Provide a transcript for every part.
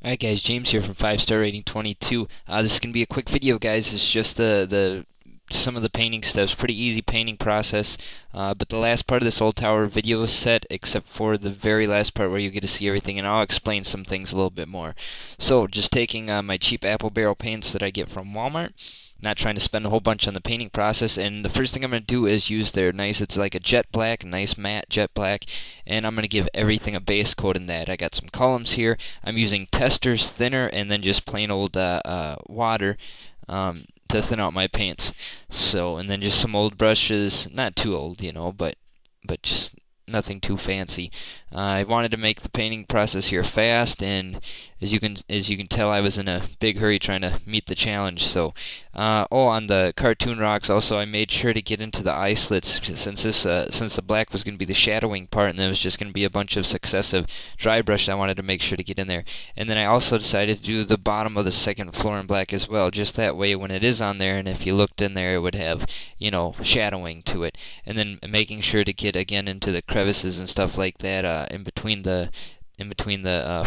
Alright guys, James here from 5 Star Rating 22. This is going to be a quick video, guys. It's just the some of the painting steps. Pretty easy painting process. But the last part of this old tower video is set, except for the very last part where you get to see everything, and I'll explain some things a little bit more. So, just taking my cheap apple barrel paints that I get from Walmart. Not trying to spend a whole bunch on the painting process, and the first thing I'm going to do is use their nice, it's like a jet black, nice matte jet black, and I'm going to give everything a base coat in that. I got some columns here. I'm using Testor's thinner and then just plain old water to thin out my paints. So, and then just some old brushes, not too old, you know, but just nothing too fancy. I wanted to make the painting process here fast, and as you can tell, I was in a big hurry trying to meet the challenge. So, on the cartoon rocks, also I made sure to get into the eye slits since the black was going to be the shadowing part, and there was just going to be a bunch of successive dry brush. I wanted to make sure to get in there, and then I also decided to do the bottom of the second floor in black as well, just that way when it is on there, and if you looked in there, it would have, you know, shadowing to it, and then making sure to get again into the crevices and stuff like that. In between the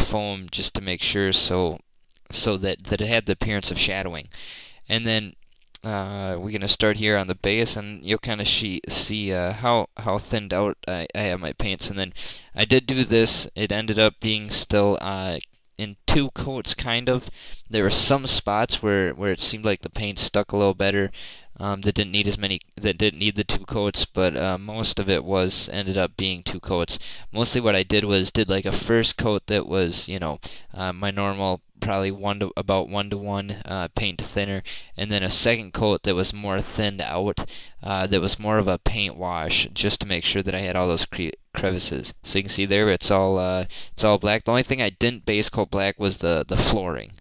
foam, just to make sure so that it had the appearance of shadowing. And then we're gonna start here on the base, and you'll kind of see how thinned out I have my paints. And then I did do this. It ended up being still in two coats, kind of. There were some spots where it seemed like the paint stuck a little better. That didn't need the two coats, but most of it ended up being two coats. Mostly what I did was like a first coat that was, you know, my normal, probably about 1:1 paint thinner, and then a second coat that was more thinned out, that was more of a paint wash, just to make sure that I had all those crevices. So you can see there, it's all black. The only thing I didn't base coat black was the flooring.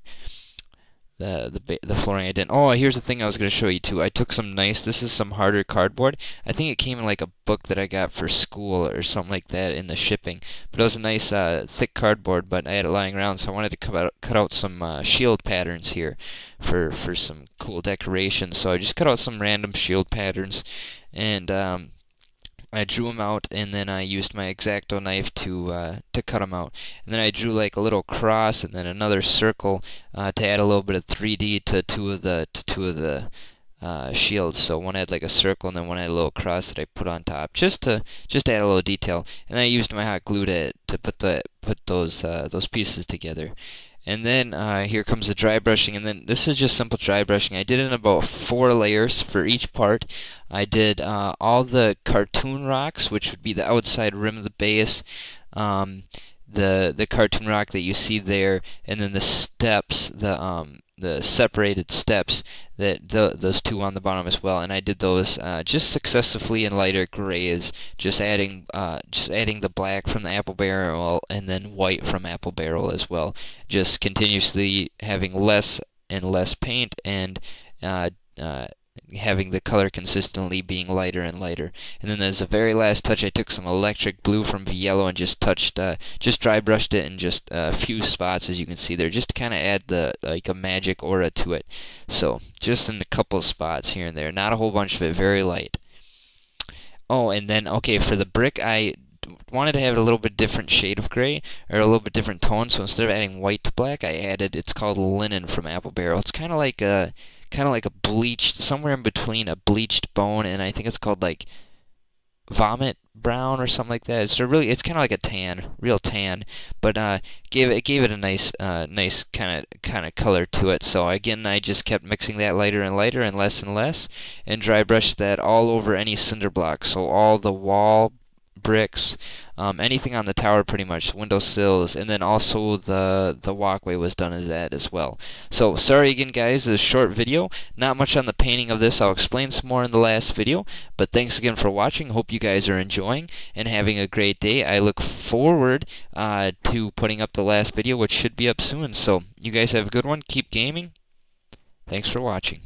The flooring I didn't. Oh, here's the thing I was going to show you too. I took this is some harder cardboard. I think it came in like a book that I got for school or something like that in the shipping. But it was a nice thick cardboard, but I had it lying around, so I wanted to cut out some shield patterns here for some cool decorations. So I just cut out some random shield patterns, and I drew them out, and then I used my X-Acto knife to cut them out. And then I drew like a little cross and then another circle to add a little bit of 3D to two of the shields. So one had like a circle, and then one had a little cross that I put on top, just to add a little detail. And then I used my hot glue to put those pieces together. And then here comes the dry brushing, and then this is just simple dry brushing. I did it in about 4 layers for each part. I did all the cartoon rocks, which would be the outside rim of the base, the cartoon rock that you see there, and then the steps, the separated steps, those two on the bottom as well. And I did those just successively in lighter grays, just adding the black from the apple barrel and then white from apple barrel as well, just continuously having less and less paint, and having the color consistently being lighter and lighter. And then as a very last touch, I took some electric blue from yellow and just dry brushed it in just a few spots, as you can see there, just to kind of add like a magic aura to it. So just in a couple spots here and there, not a whole bunch of it, very light. Oh, and then okay, for the brick, I wanted to have a little bit different shade of gray, or a little bit different tone. So instead of adding white to black, I added, it's called linen from apple barrel. It's kind of like a bleached, somewhere in between a bleached bone, and I think it's called like vomit brown or something like that. So really, it's kind of like a tan, real tan, but gave it a nice kind of color to it. So again, I just kept mixing that lighter and lighter and less, and dry brushed that all over any cinder block. So all the wall bricks, anything on the tower pretty much, windowsills, and then also the walkway was done as that as well. So sorry again guys, this short video, not much on the painting of this. I'll explain some more in the last video, but thanks again for watching. Hope you guys are enjoying and having a great day. I look forward to putting up the last video, which should be up soon. So you guys have a good one, keep gaming, thanks for watching.